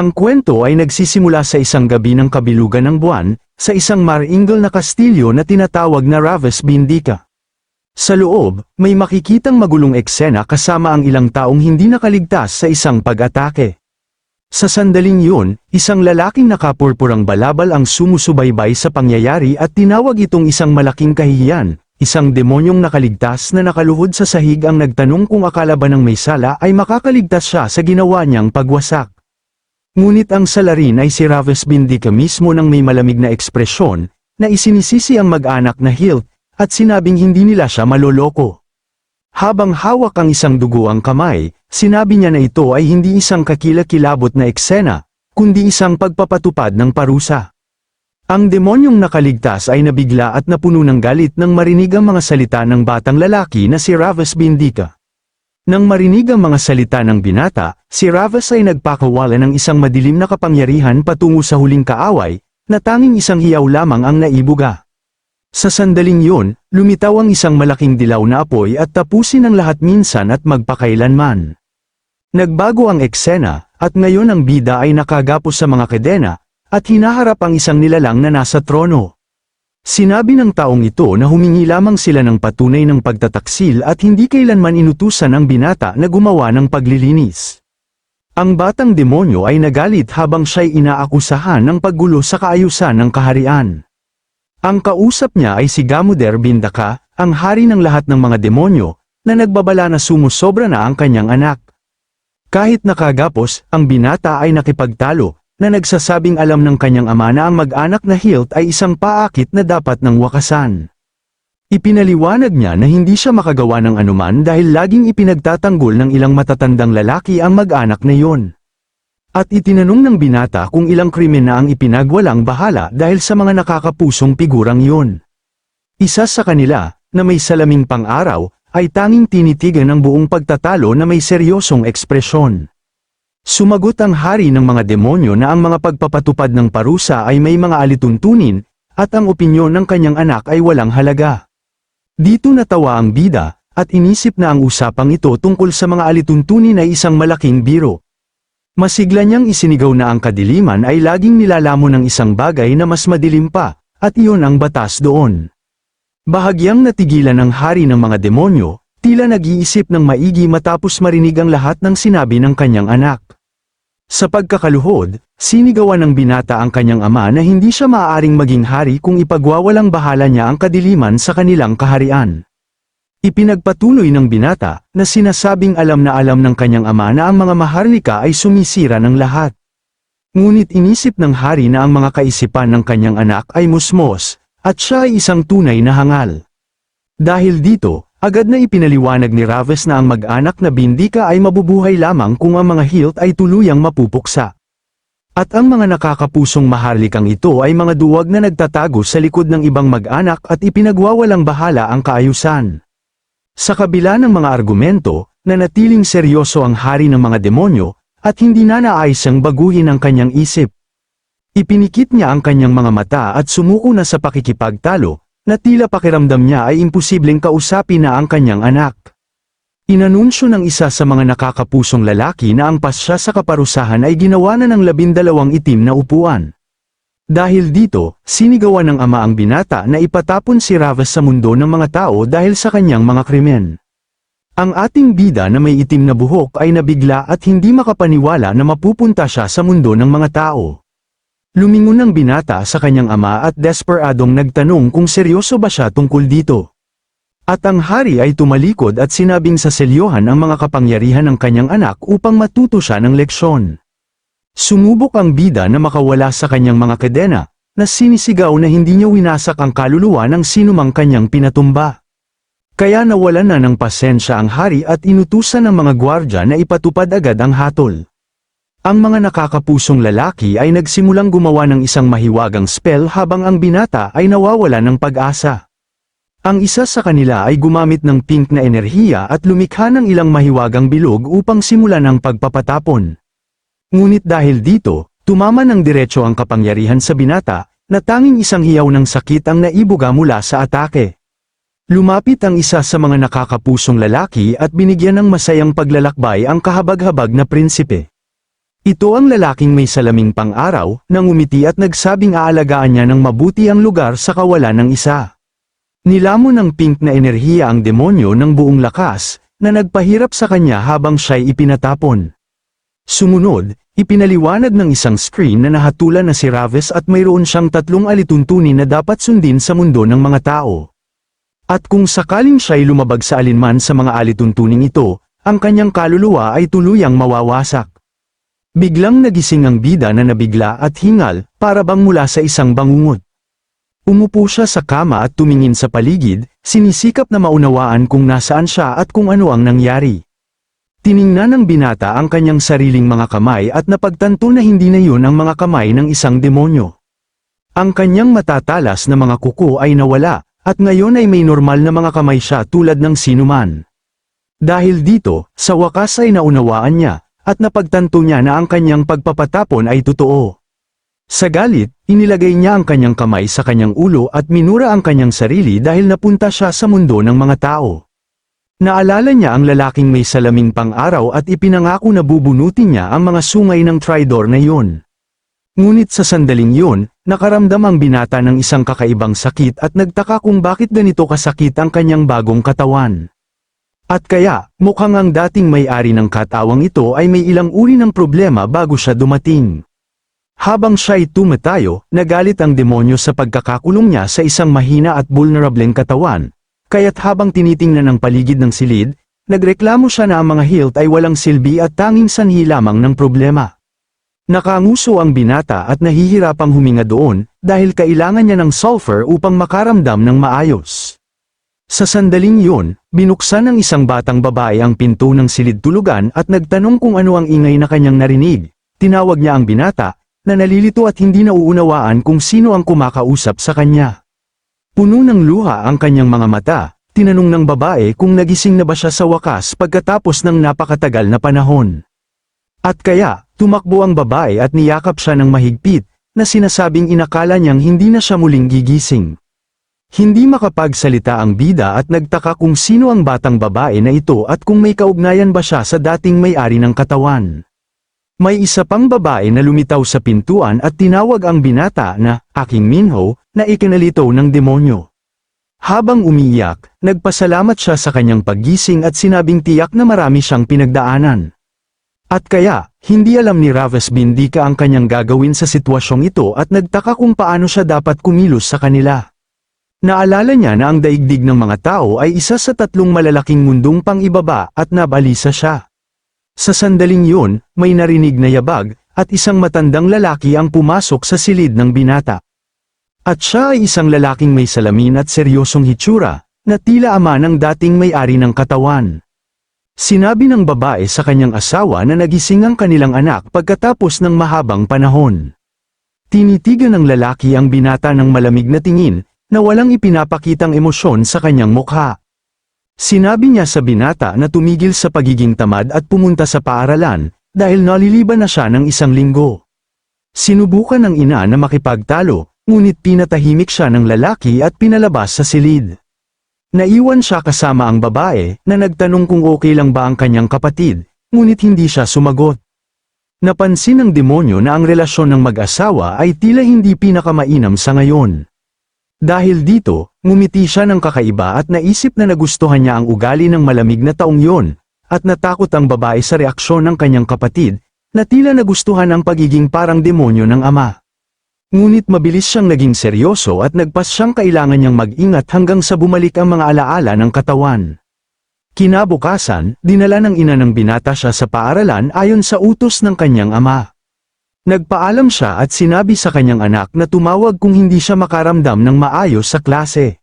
Ang kwento ay nagsisimula sa isang gabi ng kabilugan ng buwan, sa isang maringal na kastilyo na tinatawag na Raves Bindica. Sa loob, may makikitang magulong eksena kasama ang ilang taong hindi nakaligtas sa isang pag-atake. Sa sandaling yun, isang lalaking nakapurpurang balabal ang sumusubaybay sa pangyayari at tinawag itong isang malaking kahihiyan. Isang demonyong nakaligtas na nakaluhod sa sahig ang nagtanong kung akala ba ng may sala ay makakaligtas siya sa ginawa niyang pagwasak. Ngunit ang salarin ay si Raves Bindica mismo ng may malamig na ekspresyon, na isinisisi ang mag-anak na Hilt, at sinabing hindi nila siya maloloko. Habang hawak ang isang duguang kamay, sinabi niya na ito ay hindi isang kakilakilabot na eksena, kundi isang pagpapatupad ng parusa. Ang demonyong nakaligtas ay nabigla at napuno ng galit nang marinig ang mga salita ng batang lalaki na si Raves Bindica. Nang marinig ang mga salita ng binata, si Raves ay nagpakawala ng isang madilim na kapangyarihan patungo sa huling kaaway, na tanging isang hiyaw lamang ang naibuga. Sa sandaling yun, lumitaw ang isang malaking dilaw na apoy at tapusin ang lahat minsan at magpakailanman. Nagbago ang eksena, at ngayon ang bida ay nakagapos sa mga kadena, at hinaharap ang isang nilalang na nasa trono. Sinabi ng taong ito na humingi lamang sila ng patunay ng pagtataksil at hindi kailanman inutusan ang binata na gumawa ng paglilinis. Ang batang demonyo ay nagalit habang siya'y inaakusahan ng paggulo sa kaayusan ng kaharian. Ang kausap niya ay si Gamuder Bindica, ang hari ng lahat ng mga demonyo, na nagbabala na sumusobra na ang kanyang anak. Kahit nakagapos, ang binata ay nakipagtalo, na nagsasabing alam ng kanyang ama na ang mag-anak na Hilt ay isang paakit na dapat ng wakasan. Ipinaliwanag niya na hindi siya makagawa ng anuman dahil laging ipinagtatanggol ng ilang matatandang lalaki ang mag-anak na yon. At itinanong ng binata kung ilang krimen na ang ipinagwalang bahala dahil sa mga nakakapusong figurang yon. Isa sa kanila, na may salaming pang-araw, ay tanging tinitigan ng buong pagtatalo na may seryosong ekspresyon. Sumagot ang hari ng mga demonyo na ang mga pagpapatupad ng parusa ay may mga alituntunin, at ang opinyon ng kanyang anak ay walang halaga. Dito natawa ang bida, at inisip na ang usapang ito tungkol sa mga alituntunin ay isang malaking biro. Masigla niyang isinigaw na ang kadiliman ay laging nilalamon ng isang bagay na mas madilim pa, at iyon ang batas doon. Bahagyang natigilan ng hari ng mga demonyo, tila nag-iisip ng maigi matapos marinig ang lahat ng sinabi ng kanyang anak. Sa pagkakaluhod, sinigawan ng binata ang kanyang ama na hindi siya maaaring maging hari kung ipagwawalang bahala niya ang kadiliman sa kanilang kaharian. Ipinagpatuloy ng binata, na sinasabing alam na alam ng kanyang ama na ang mga maharlika ay sumisira ng lahat. Ngunit inisip ng hari na ang mga kaisipan ng kanyang anak ay musmos, at siya ay isang tunay na hangal. Dahil dito, agad na ipinaliwanag ni Raves na ang mag-anak na Bindica ay mabubuhay lamang kung ang mga Hilt ay tuluyang mapupuksa. At ang mga nakakapusong maharlikang ito ay mga duwag na nagtatago sa likod ng ibang mag-anak at ipinagwawalang bahala ang kaayusan. Sa kabila ng mga argumento, nanatiling seryoso ang hari ng mga demonyo, at hindi na naaisang baguhin ang kanyang isip. Ipinikit niya ang kanyang mga mata at sumuko na sa pakikipagtalo, na tila pakiramdam niya ay imposibleng kausapin na ang kanyang anak. Inanunsyo ng isa sa mga nakakapusong lalaki na ang pasya sa kaparusahan ay ginawa na ng 12 itim na upuan. Dahil dito, sinigawan ng ama ang binata na ipatapon si Raves sa mundo ng mga tao dahil sa kanyang mga krimen. Ang ating bida na may itim na buhok ay nabigla at hindi makapaniwala na mapupunta siya sa mundo ng mga tao. Lumingon ang binata sa kanyang ama at desperadong nagtanong kung seryoso ba siya tungkol dito. At ang hari ay tumalikod at sinabing sa selyohan ang mga kapangyarihan ng kanyang anak upang matuto siya ng leksyon. Sumubok ang bida na makawala sa kanyang mga kadena, na sinisigaw na hindi niya winasak ang kaluluwa ng sinumang kanyang pinatumba. Kaya nawalan na ng pasensya ang hari at inutusan ng mga gwardya na ipatupad agad ang hatol. Ang mga nakakapusong lalaki ay nagsimulang gumawa ng isang mahiwagang spell habang ang binata ay nawawala ng pag-asa. Ang isa sa kanila ay gumamit ng pink na enerhiya at lumikha ng ilang mahiwagang bilog upang simulan ang pagpapatapon. Ngunit dahil dito, tumama ng diretso ang kapangyarihan sa binata, na tanging isang hiyaw ng sakit ang naibuga mula sa atake. Lumapit ang isa sa mga nakakapusong lalaki at binigyan ng masayang paglalakbay ang kahabag-habag na prinsipe. Ito ang lalaking may salaming pang-araw, nang umiti at nagsabing aalagaan niya ng mabuti ang lugar sa kawalan ng isa. Nilamon ng pink na enerhiya ang demonyo ng buong lakas, na nagpahirap sa kanya habang siya'y ipinatapon. Sumunod, ipinaliwanag ng isang screen na nahatulan na si Raves at mayroon siyang 3 alituntunin na dapat sundin sa mundo ng mga tao. At kung sakaling siya'y lumabag sa alinman sa mga alituntuning ito, ang kanyang kaluluwa ay tuluyang mawawasak. Biglang nagising ang bida na nabigla at hingal, para bang mula sa isang bangungot. Umupo siya sa kama at tumingin sa paligid, sinisikap na maunawaan kung nasaan siya at kung ano ang nangyari. Tiningnan ng binata ang kanyang sariling mga kamay at napagtanto na hindi na yun ang mga kamay ng isang demonyo. Ang kanyang matatalas na mga kuko ay nawala, at ngayon ay may normal na mga kamay siya tulad ng sinuman. Dahil dito, sa wakas ay naunawaan niya, at napagtanto niya na ang kanyang pagpapatapon ay totoo. Sa galit, inilagay niya ang kanyang kamay sa kanyang ulo at minura ang kanyang sarili dahil napunta siya sa mundo ng mga tao. Naalala niya ang lalaking may salaming pang-araw at ipinangako na bubunutin niya ang mga sungay ng Tridor na yun. Ngunit sa sandaling yun, nakaramdam ang binata ng isang kakaibang sakit at nagtaka kung bakit ganito kasakit ang kanyang bagong katawan. At kaya, mukhang ang dating may-ari ng katawang ito ay may ilang uri ng problema bago siya dumating. Habang siya'y tumatayo, nagalit ang demonyo sa pagkakakulong niya sa isang mahina at vulnerableng katawan, kaya't habang tinitingnan ang paligid ng silid, nagreklamo siya na ang mga hilt ay walang silbi at tanging sanhi lamang ng problema. Nakanguso ang binata at nahihirapang huminga doon, dahil kailangan niya ng sulfur upang makaramdam ng maayos. Sa sandaling yun, binuksan ng isang batang babae ang pinto ng silid tulugan at nagtanong kung ano ang ingay na kanyang narinig. Tinawag niya ang binata, na nalilito at hindi nauunawaan kung sino ang kumakausap sa kanya. Puno ng luha ang kanyang mga mata, tinanong ng babae kung nagising na ba siya sa wakas pagkatapos ng napakatagal na panahon. At kaya, tumakbo ang babae at niyakap siya ng mahigpit, na sinasabing inakala niyang hindi na siya muling gigising. Hindi makapagsalita ang bida at nagtaka kung sino ang batang babae na ito at kung may kaugnayan ba siya sa dating may-ari ng katawan. May isa pang babae na lumitaw sa pintuan at tinawag ang binata na, "Aking Minho," na ikinalito ng demonyo. Habang umiiyak, nagpasalamat siya sa kanyang paggising at sinabing tiyak na marami siyang pinagdaanan. At kaya, hindi alam ni Raves Bindika ang kanyang gagawin sa sitwasyong ito at nagtaka kung paano siya dapat kumilos sa kanila. Naalala niya na ang daigdig ng mga tao ay isa sa 3 malalaking mundong pang-ibaba at nabalisa siya. Sa sandaling yun, may narinig na yabag, at isang matandang lalaki ang pumasok sa silid ng binata. At siya ay isang lalaking may salamin at seryosong hitsura, na tila ama ng dating may-ari ng katawan. Sinabi ng babae sa kanyang asawa na nagising ang kanilang anak pagkatapos ng mahabang panahon. Tinitigan ng lalaki ang binata ng malamig na tingin, na walang ipinapakitang emosyon sa kanyang mukha. Sinabi niya sa binata na tumigil sa pagiging tamad at pumunta sa paaralan, dahil naliliban na siya ng 1 linggo. Sinubukan ng ina na makipagtalo, ngunit pinatahimik siya ng lalaki at pinalabas sa silid. Naiwan siya kasama ang babae, na nagtanong kung okay lang ba ang kanyang kapatid, ngunit hindi siya sumagot. Napansin ng demonyo na ang relasyon ng mag-asawa ay tila hindi pinakamainam sa ngayon. Dahil dito, ngumiti siya ng kakaiba at naisip na nagustuhan niya ang ugali ng malamig na taong yon, at natakot ang babae sa reaksyon ng kanyang kapatid, na tila nagustuhan ang pagiging parang demonyo ng ama. Ngunit mabilis siyang naging seryoso at nagpas siyang kailangan niyang mag-ingat hanggang sa bumalik ang mga alaala ng katawan. Kinabukasan, dinala ng ina ng binata siya sa paaralan ayon sa utos ng kanyang ama. Nagpaalam siya at sinabi sa kanyang anak na tumawag kung hindi siya makaramdam ng maayos sa klase.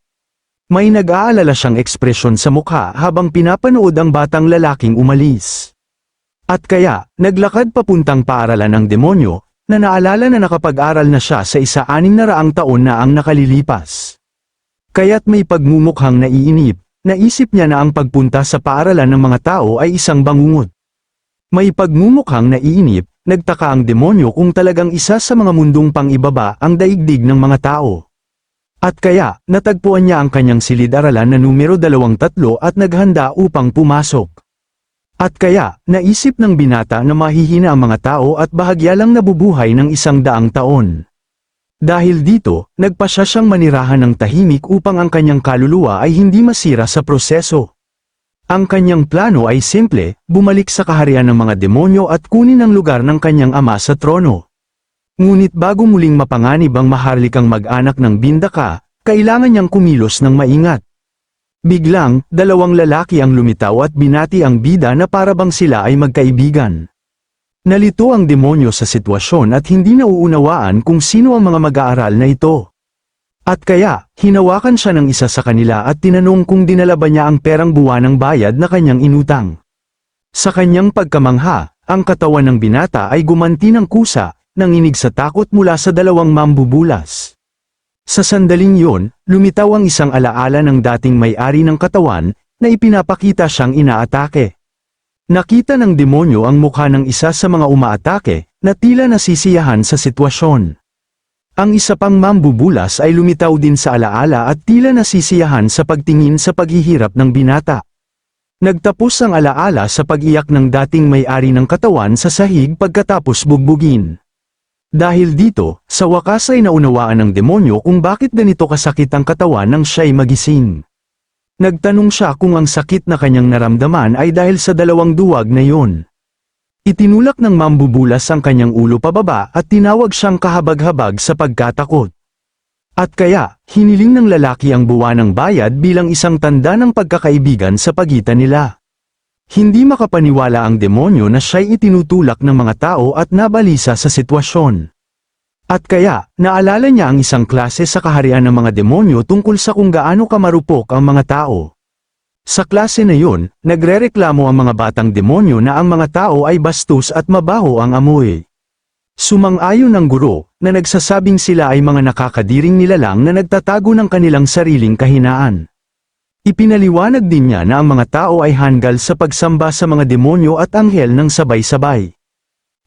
May nag-aalala siyang ekspresyon sa mukha habang pinapanood ang batang lalaking umalis. At kaya, naglakad papuntang paaralan ng demonyo, na naalala na nakapag-aral na siya sa 600 taon na ang nakalilipas. Kaya't may pagmumukhang naiinip, naisip niya na ang pagpunta sa paaralan ng mga tao ay isang bangungot. May pagmumukhang naiinip, nagtaka ang demonyo kung talagang isa sa mga mundong pang-ibaba ang daigdig ng mga tao. At kaya, natagpuan niya ang kanyang silid-aralan na numero 23 at naghanda upang pumasok. At kaya, naisip ng binata na mahihina ang mga tao at bahagya lang nabubuhay ng 100 taon. Dahil dito, nagpasya siyang manirahan ng tahimik upang ang kanyang kaluluwa ay hindi masira sa proseso. Ang kanyang plano ay simple, bumalik sa kaharian ng mga demonyo at kunin ang lugar ng kanyang ama sa trono. Ngunit bago muling mapanganib ang maharlikang mag-anak ng Bindaka, kailangan niyang kumilos ng maingat. Biglang, 2 lalaki ang lumitaw at binati ang bida na parabang sila ay magkaibigan. Nalito ang demonyo sa sitwasyon at hindi nauunawaan kung sino ang mga mag-aaral na ito. At kaya, hinawakan siya ng isa sa kanila at tinanong kung dinala ba niya ang perang buwanang bayad na kanyang inutang. Sa kanyang pagkamangha, ang katawan ng binata ay gumanti ng kusa, nanginig sa takot mula sa 2 mambubulas. Sa sandaling yun, lumitaw ang isang alaala ng dating may-ari ng katawan, na ipinapakita siyang inaatake. Nakita ng demonyo ang mukha ng isa sa mga umaatake, na tila nasisiyahan sa sitwasyon. Ang isa pang mambubulas ay lumitaw din sa alaala at tila nasisiyahan sa pagtingin sa paghihirap ng binata. Nagtapos ang alaala sa pag-iyak ng dating may-ari ng katawan sa sahig pagkatapos bugbugin. Dahil dito, sa wakas ay naunawaan ng demonyo kung bakit ganito kasakit ang katawan nang siya'y magising. Nagtanong siya kung ang sakit na kanyang naramdaman ay dahil sa 2 duwag na yon. Itinulak ng mambubulas ang kanyang ulo pababa at tinawag siyang kahabag-habag sa pagkatakot. At kaya, hiniling ng lalaki ang buwanang bayad bilang isang tanda ng pagkakaibigan sa pagitan nila. Hindi makapaniwala ang demonyo na siya'y itinutulak ng mga tao at nabalisa sa sitwasyon. At kaya, naalala niya ang isang klase sa kaharian ng mga demonyo tungkol sa kung gaano kamarupok ang mga tao. Sa klase na yun, nagrereklamo ang mga batang demonyo na ang mga tao ay bastos at mabaho ang amoy. Sumang-ayon ang guro, na nagsasabing sila ay mga nakakadiring nilalang na nagtatago ng kanilang sariling kahinaan. Ipinaliwanag din niya na ang mga tao ay hanggal sa pagsamba sa mga demonyo at anghel ng sabay-sabay.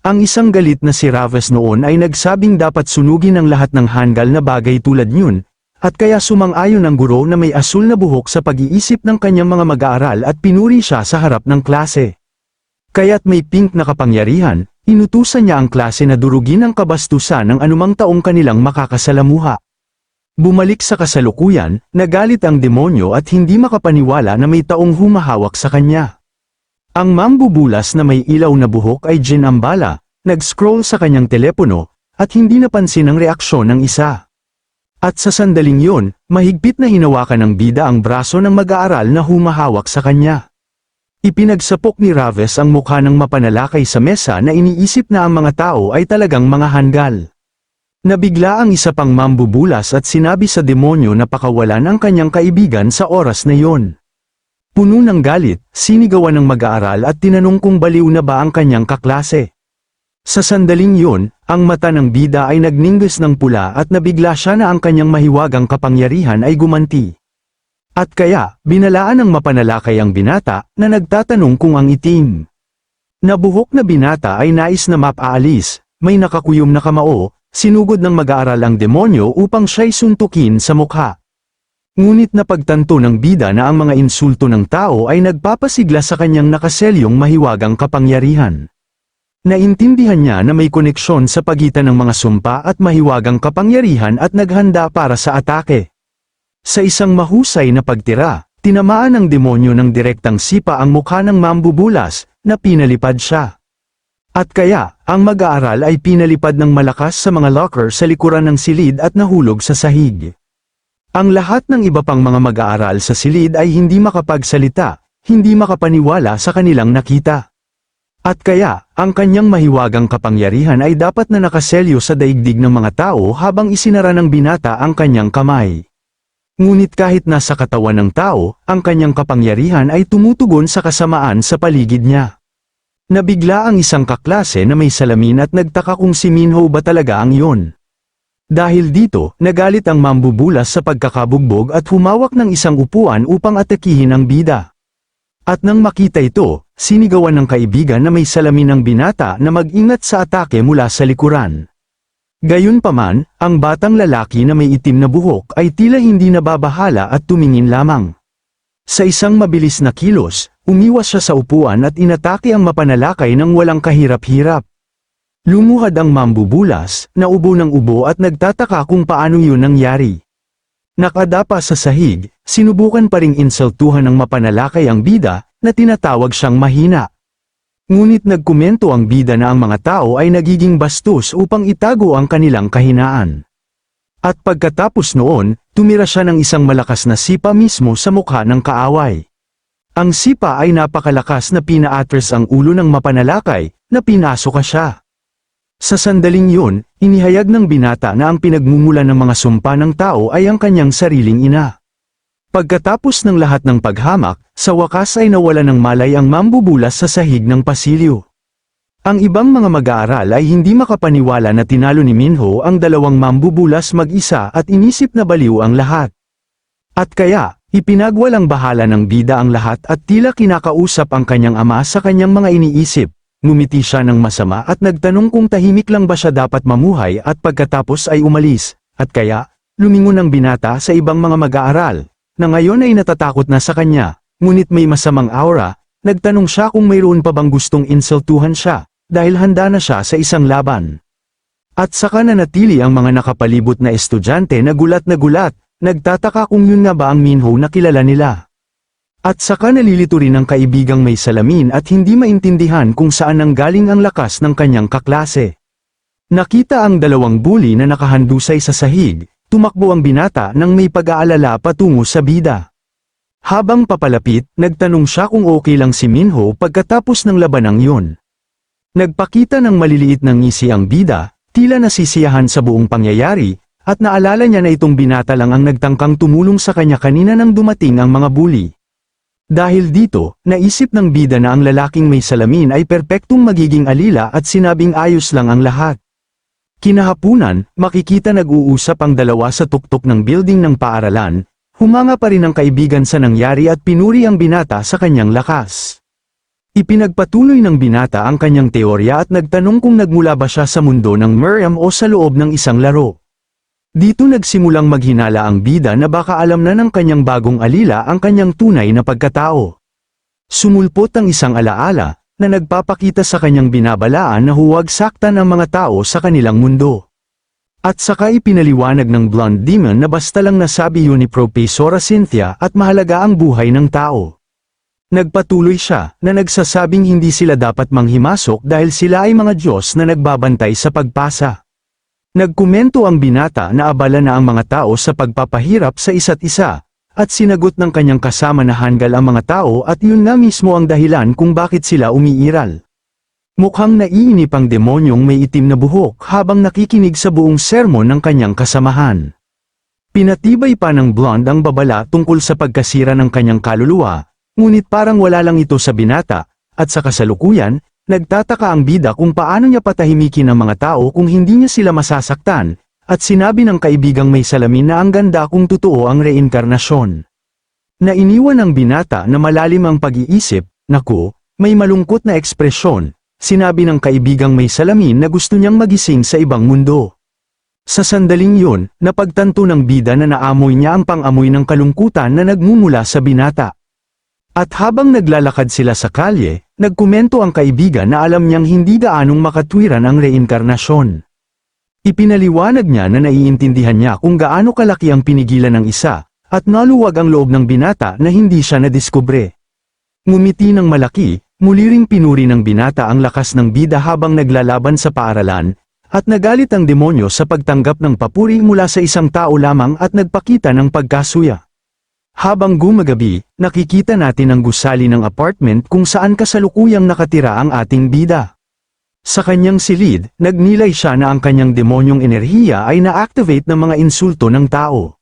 Ang isang galit na si Raves noon ay nagsabing dapat sunugin ang lahat ng hanggal na bagay tulad yun, at kaya sumang-ayon ang guro na may asul na buhok sa pag-iisip ng kanyang mga mag-aaral at pinuri siya sa harap ng klase. Kaya't may pink na kapangyarihan, inutusan niya ang klase na durugin ang kabastusan ng anumang taong kanilang makakasalamuha. Bumalik sa kasalukuyan, nagalit ang demonyo at hindi makapaniwala na may taong humahawak sa kanya. Ang mambubulas na may ilaw na buhok ay ginambala, nag-scroll sa kanyang telepono, at hindi napansin ang reaksyon ng isa. At sa sandaling yun, mahigpit na hinawakan ng bida ang braso ng mag-aaral na humahawak sa kanya. Ipinagsapok ni Raves ang mukha ng mapanalakay sa mesa na iniisip na ang mga tao ay talagang mga hanggal. Nabigla ang isa pang mambubulas at sinabi sa demonyo na pakawalan ang kanyang kaibigan sa oras na yon. Puno ng galit, sinigawan ng mag-aaral at tinanong kung baliw na ba ang kanyang kaklase. Sa sandaling yon, ang mata ng bida ay nagningges ng pula at nabigla siya na ang kanyang mahiwagang kapangyarihan ay gumanti. At kaya, binalaan ng mapanalakay ang binata, na nagtatanong kung ang itim na buhok na binata ay nais na mapaalis, may nakakuyom na kamao. Sinugod ng mag-aaral ang demonyo upang siya'y suntukin sa mukha. Ngunit napagtanto ng bida na ang mga insulto ng tao ay nagpapasigla sa kanyang nakaselyong mahiwagang kapangyarihan. Naintindihan niya na may koneksyon sa pagitan ng mga sumpa at mahiwagang kapangyarihan at naghanda para sa atake. Sa isang mahusay na pagtira, tinamaan ng demonyo ng direktang sipa ang mukha ng mambubulas, na pinalipad siya. At kaya, ang mag-aaral ay pinalipad ng malakas sa mga locker sa likuran ng silid at nahulog sa sahig. Ang lahat ng iba pang mga mag-aaral sa silid ay hindi makapagsalita, hindi makapaniwala sa kanilang nakita. At kaya, ang kanyang mahiwagang kapangyarihan ay dapat na nakaselyo sa daigdig ng mga tao habang isinara ng binata ang kanyang kamay. Ngunit kahit nasa katawan ng tao, ang kanyang kapangyarihan ay tumutugon sa kasamaan sa paligid niya. Nabigla ang isang kaklase na may salamin at nagtaka kung si Minho ba talaga ang iyon. Dahil dito, nagalit ang mambubulas sa pagkakabugbog at humawak ng isang upuan upang atakihin ang bida. At nang makita ito, sinigawan ng kaibigan na may salamin ng binata na mag-ingat sa atake mula sa likuran. Gayunpaman, ang batang lalaki na may itim na buhok ay tila hindi nababahala at tumingin lamang. Sa isang mabilis na kilos, Umiwas siya sa upuan at inatake ang mapanalakay ng walang kahirap-hirap. Lumuhad ang mambubulas, naubo ng ubo at nagtataka kung paano yun nangyari. Nakadapa sa sahig, sinubukan pa ring insultuhan ng mapanalakay ang bida, na tinatawag siyang mahina. Ngunit nagkomento ang bida na ang mga tao ay nagiging bastos upang itago ang kanilang kahinaan. At pagkatapos noon, tumira siya ng isang malakas na sipa mismo sa mukha ng kaaway. Ang sipa ay napakalakas na pinaatras ang ulo ng mapanalakay, na pinasok siya. Sa sandaling yun, inihayag ng binata na ang pinagmumulan ng mga sumpa ng tao ay ang kanyang sariling ina. Pagkatapos ng lahat ng paghamak, sa wakas ay nawala ng malay ang mambubulas sa sahig ng pasilyo. Ang ibang mga mag-aaral ay hindi makapaniwala na tinalo ni Minho ang dalawang mambubulas mag-isa at inisip na baliw ang lahat. At kaya, ipinagwalang bahala ng bida ang lahat at tila kinakausap ang kanyang ama sa kanyang mga iniisip. Ngumiti siya ng masama at nagtanong kung tahimik lang ba siya dapat mamuhay at pagkatapos ay umalis. At kaya, lumingon ang binata sa ibang mga mag-aaral, na ngayon ay natatakot na sa kanya, ngunit may masamang aura. Nagtanong siya kung mayroon pa bang gustong insultuhan siya, dahil handa na siya sa isang laban. At saka nanatili ang mga nakapalibot na estudyante na gulat, nagtataka kung yun nga ba ang Minho na kilala nila. At saka nalilito rin ang kaibigang may salamin at hindi maintindihan kung saan nanggaling ang lakas ng kanyang kaklase. Nakita ang dalawang bully na nakahandusay sa sahig, tumakbo ang binata nang may pag-aalala patungo sa bida. Habang papalapit, nagtanong siya kung okay lang si Minho pagkatapos ng labanang yun. Nagpakita ng maliliit na ngisi ang bida, tila nasisiyahan sa buong pangyayari, at naalala niya na itong binata lang ang nagtangkang tumulong sa kanya kanina nang dumating ang mga bully. Dahil dito, naisip ng bida na ang lalaking may salamin ay perpektong magiging alila at sinabing ayos lang ang lahat. Kinahapunan, makikita nag-uusap ang dalawa sa tuktok ng building ng paaralan, humanga pa rin ang kaibigan sa nangyari at pinuri ang binata sa kanyang lakas. Ipinagpatuloy ng binata ang kanyang teorya at nagtanong kung nagmula ba siya sa mundo ng Miriam o sa loob ng isang laro. Dito nagsimulang maghinala ang bida na baka alam na ng kanyang bagong alila ang kanyang tunay na pagkatao. Sumulpot ang isang alaala, na nagpapakita sa kanyang binabalaan na huwag saktan ang mga tao sa kanilang mundo. At saka ipinaliwanag ng blonde demon na basta lang nasabi yun ni Profesora Cynthia at mahalaga ang buhay ng tao. Nagpatuloy siya, na nagsasabing hindi sila dapat manghimasok dahil sila ay mga Diyos na nagbabantay sa pagpasa. Nagkomento ang binata na abala na ang mga tao sa pagpapahirap sa isa't isa, at sinagot ng kanyang kasama na hanggal ang mga tao at yun nga mismo ang dahilan kung bakit sila umiiral. Mukhang naiinip ang demonyong may itim na buhok habang nakikinig sa buong sermon ng kanyang kasamahan. Pinatibay pa ng blonde ang babala tungkol sa pagkasira ng kanyang kaluluwa, ngunit parang wala lang ito sa binata, at sa kasalukuyan, nagtataka ang bida kung paano niya patahimikin ang mga tao kung hindi niya sila masasaktan, at sinabi ng kaibigang may salamin na ang ganda kung totoo ang reinkarnasyon. Nainiwan ng binata na malalim ang pag-iisip, naku, may malungkot na ekspresyon, sinabi ng kaibigang may salamin na gusto niyang magising sa ibang mundo. Sa sandaling yun, napagtanto ng bida na naamoy niya ang pang-amoy ng kalungkutan na nagmumula sa binata. At habang naglalakad sila sa kalye, nagkomento ang kaibigan na alam niyang hindi gaanong makatwiran ang reinkarnasyon. Ipinaliwanag niya na naiintindihan niya kung gaano kalaki ang pinigilan ng isa, at naluwag ang loob ng binata na hindi siya nadiskubre. Ngumiti ng malaki, muli ring pinuri ng binata ang lakas ng bida habang naglalaban sa paaralan, at nagalit ang demonyo sa pagtanggap ng papuri mula sa isang tao lamang at nagpakita ng pagkasuya. Habang gumagabi, nakikita natin ang gusali ng apartment kung saan kasalukuyang nakatira ang ating bida. Sa kanyang silid, nagnilay siya na ang kanyang demonyong enerhiya ay na-activate ng mga insulto ng tao.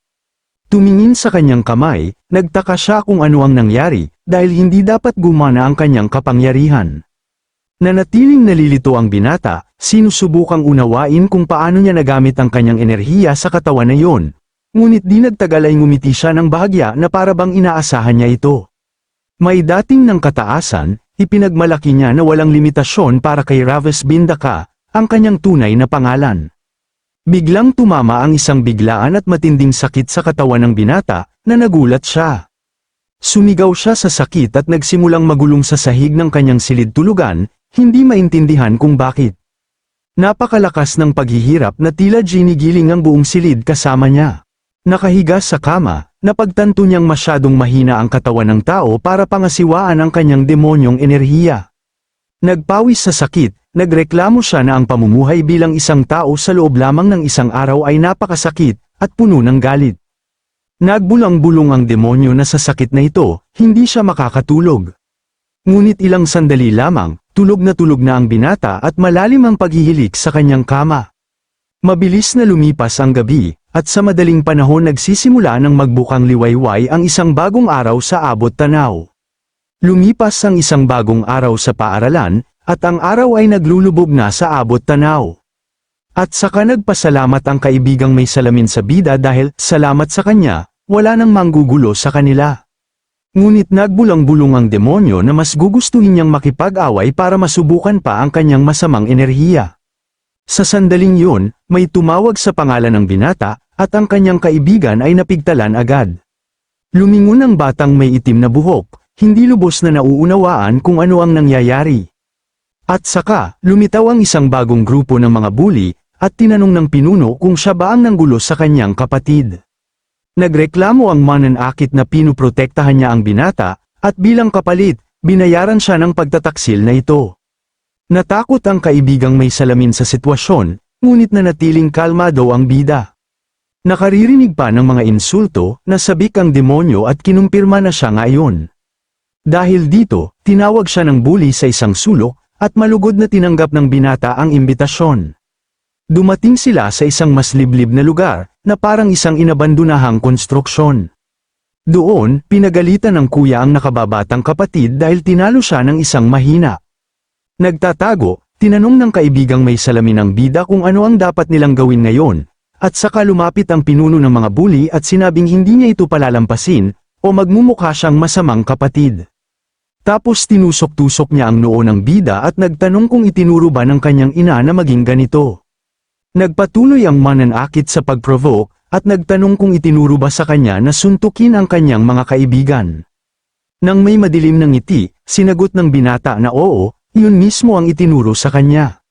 Tumingin sa kanyang kamay, nagtaka siya kung ano ang nangyari, dahil hindi dapat gumana ang kanyang kapangyarihan. Nanatiling nalilito ang binata, sinusubukang unawain kung paano niya nagamit ang kanyang enerhiya sa katawan na yon. Ngunit di nagtagal ay ngumiti siya ng bahagya na para bang inaasahan niya ito. May dating ng kataasan, ipinagmalaki niya na walang limitasyon para kay Raves Bindaka, ang kanyang tunay na pangalan. Biglang tumama ang isang biglaan at matinding sakit sa katawan ng binata, na nagulat siya. Sumigaw siya sa sakit at nagsimulang magulong sa sahig ng kanyang silid tulugan, hindi maintindihan kung bakit. Napakalakas ng paghihirap na tila ginigiling ang buong silid kasama niya. Nakahiga sa kama, napagtanto niyang masyadong mahina ang katawan ng tao para pangasiwaan ang kanyang demonyong enerhiya. Nagpawis sa sakit, nagreklamo siya na ang pamumuhay bilang isang tao sa loob lamang ng isang araw ay napakasakit, at puno ng galit. Nagbulang-bulong ang demonyo na sa sakit na ito, hindi siya makakatulog. Ngunit ilang sandali lamang, tulog na ang binata at malalim ang paghihilik sa kanyang kama. Mabilis na lumipas ang gabi, at sa madaling panahon nagsisimula ng magbukang liwayway ang isang bagong araw sa abot tanaw. Lumipas ang isang bagong araw sa paaralan, at ang araw ay naglulubog na sa abot tanaw. At saka nagpasalamat ang kaibigang may salamin sa bida dahil, salamat sa kanya, wala nang manggugulo sa kanila. Ngunit nagbulang-bulong ang demonyo na mas gugustuhin niyang makipag-away para masubukan pa ang kanyang masamang enerhiya. Sa sandaling yun, may tumawag sa pangalan ng binata, at ang kanyang kaibigan ay napigtalan agad. Lumingon ang batang may itim na buhok, hindi lubos na nauunawaan kung ano ang nangyayari. At saka, lumitaw ang isang bagong grupo ng mga bully, at tinanong ng pinuno kung siya ba ang nanggulo sa kanyang kapatid. Nagreklamo ang mananakit na pinuprotektahan niya ang binata, at bilang kapalit, binayaran siya ng pagtataksil na ito. Natakot ang kaibigang may salamin sa sitwasyon, ngunit nanatiling kalmado ang bida. Nakaririnig pa ng mga insulto, nasabik ang demonyo at kinumpirma na siya ngayon. Dahil dito, tinawag siya ng bully sa isang sulok, at malugod na tinanggap ng binata ang imbitasyon. Dumating sila sa isang mas liblib na lugar, na parang isang inabandonahang konstruksyon. Doon, pinagalitan ng kuya ang nakababatang kapatid dahil tinalo siya ng isang mahina. Nagtatago, tinanong ng kaibigang may salamin ang bida kung ano ang dapat nilang gawin ngayon, at saka lumapit ang pinuno ng mga bully at sinabing hindi niya ito palalampasin, o magmumukha siyang masamang kapatid. Tapos tinusok-tusok niya ang noo ng bida at nagtanong kung itinuro ba ng kanyang ina na maging ganito. Nagpatuloy ang mananakit sa pag-provoke, at nagtanong kung itinuro ba sa kanya na suntukin ang kanyang mga kaibigan. Nang may madilim ng ngiti, sinagot ng binata na oo, yun mismo ang itinuro sa kanya.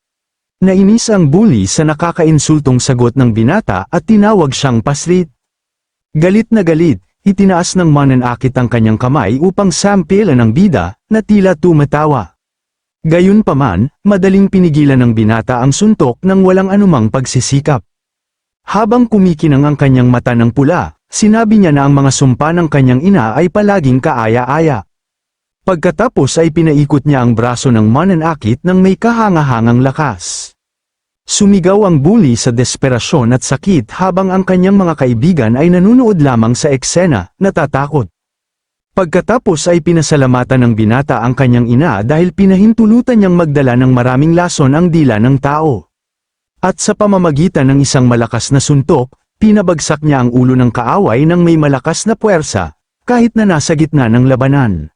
Nainis ang bully sa nakakainsultong sagot ng binata at tinawag siyang paslit. Galit na galit, itinaas ng mananakit ang kanyang kamay upang sampilan ang bida, na tila tumatawa. Gayunpaman, madaling pinigilan ng binata ang suntok nang walang anumang pagsisikap. Habang kumikinang ang kanyang mata ng pula, sinabi niya na ang mga sumpa ng kanyang ina ay palaging kaaya-aya. Pagkatapos ay pinaikot niya ang braso ng mananakit nang may kahanga-hangang lakas. Sumigaw ang bully sa desperasyon at sakit habang ang kanyang mga kaibigan ay nanunood lamang sa eksena, natatakot. Pagkatapos ay pinasalamatan ng binata ang kanyang ina dahil pinahintulutan niyang magdala ng maraming lason ang dila ng tao. At sa pamamagitan ng isang malakas na suntok, pinabagsak niya ang ulo ng kaaway ng may malakas na puwersa, kahit na nasa gitna ng labanan.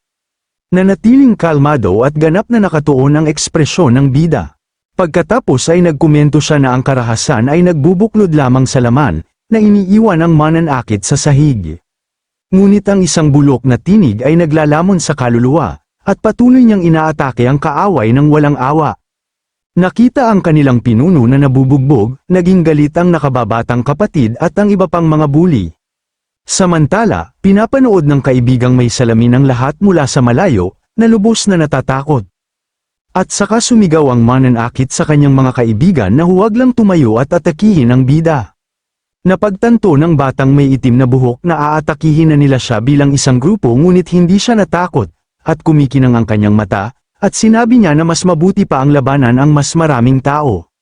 Nanatiling kalmado at ganap na nakatuon ang ekspresyon ng bida. Pagkatapos ay nagkomento siya na ang karahasan ay nagbubuklod lamang sa laman, na iniiwan ang mananakit sa sahig. Ngunit ang isang bulok na tinig ay naglalamon sa kaluluwa, at patuloy niyang inaatake ang kaaway ng walang awa. Nakita ang kanilang pinuno na nabubugbog, naging galit ang nakababatang kapatid at ang iba pang mga bully. Samantala, pinapanood ng kaibigang may salamin ang lahat mula sa malayo, na lubos na natatakot. At saka sumigaw ang mananakit sa kanyang mga kaibigan na huwag lang tumayo at atakihin ang bida. Napagtanto ng batang may itim na buhok na aatakihin na nila siya bilang isang grupo ngunit hindi siya natakot, at kumikinang ang kanyang mata, at sinabi niya na mas mabuti pa ang labanan ang mas maraming tao.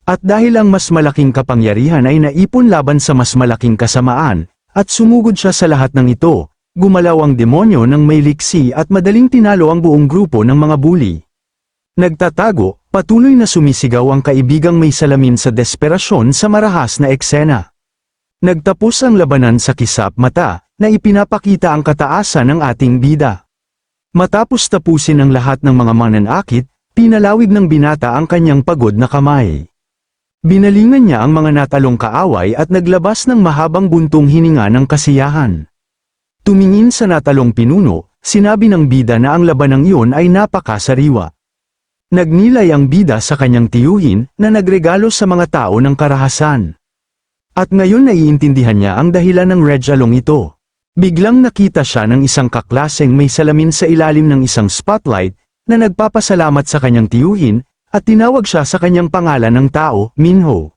At dahil ang mas malaking kapangyarihan ay naipon laban sa mas malaking kasamaan, at sumugod siya sa lahat ng ito, gumalaw ang demonyo ng may liksi at madaling tinalo ang buong grupo ng mga bully. Nagtatago, patuloy na sumisigaw ang kaibigang may salamin sa desperasyon sa marahas na eksena. Nagtapos ang labanan sa kisap mata, na ipinapakita ang kataasan ng ating bida. Matapos tapusin ang lahat ng mga mananakit, pinalawig ng binata ang kanyang pagod na kamay. Binalingan niya ang mga natalong kaaway at naglabas ng mahabang buntong hininga ng kasiyahan. Tumingin sa natalong pinuno, sinabi ng bida na ang labanang iyon ay napakasariwa. Nagnilay ang bida sa kanyang tiyuhin na nagregalo sa mga tao ng karahasan. At ngayon naiintindihan niya ang dahilan ng regalong ito. Biglang nakita siya ng isang kaklaseng may salamin sa ilalim ng isang spotlight na nagpapasalamat sa kanyang tiyuhin at tinawag siya sa kanyang pangalan ng tao, Minho.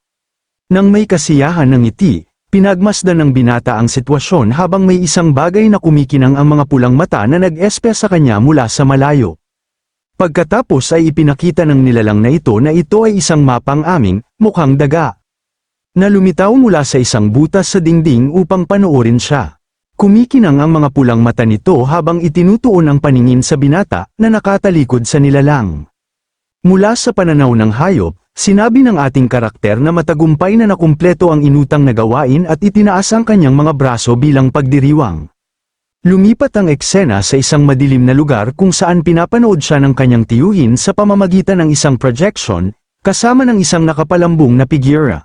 Nang may kasiyahan ng ngiti, pinagmasdan ng binata ang sitwasyon habang may isang bagay na kumikinang ang mga pulang mata na nag-espe sa kanya mula sa malayo. Pagkatapos ay ipinakita ng nilalang na ito ay isang mapang aming, mukhang daga, na lumitaw mula sa isang butas sa dingding upang panoorin siya. Kumikinang ang mga pulang mata nito habang itinutuon ang paningin sa binata na nakatalikod sa nilalang. Mula sa pananaw ng hayop, sinabi ng ating karakter na matagumpay na nakumpleto ang inutang na gawain at itinaas ang kanyang mga braso bilang pagdiriwang. Lumipat ang eksena sa isang madilim na lugar kung saan pinapanood siya ng kanyang tiyuhin sa pamamagitan ng isang projection, kasama ng isang nakapalambong na figura.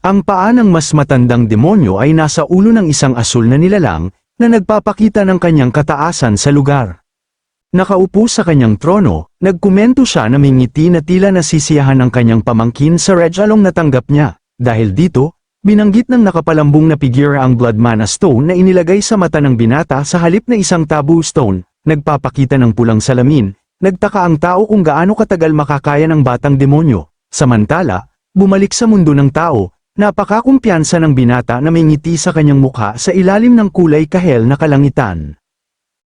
Ang paa ng mas matandang demonyo ay nasa ulo ng isang asul na nilalang, na nagpapakita ng kanyang kataasan sa lugar. Nakaupo sa kanyang trono, nagkomento siya na may ngiti na tila nasisiyahan ang kanyang pamangkin sa regalong natanggap niya. Dahil dito, binanggit ng nakapalambong na figura ang Blood Mana Stone na inilagay sa mata ng binata sa halip na isang taboo stone, nagpapakita ng pulang salamin. Nagtaka ang tao kung gaano katagal makakaya ng batang demonyo. Samantala, bumalik sa mundo ng tao, napakakumpiyansa ng binata na may ngiti sa kanyang mukha sa ilalim ng kulay kahel na kalangitan.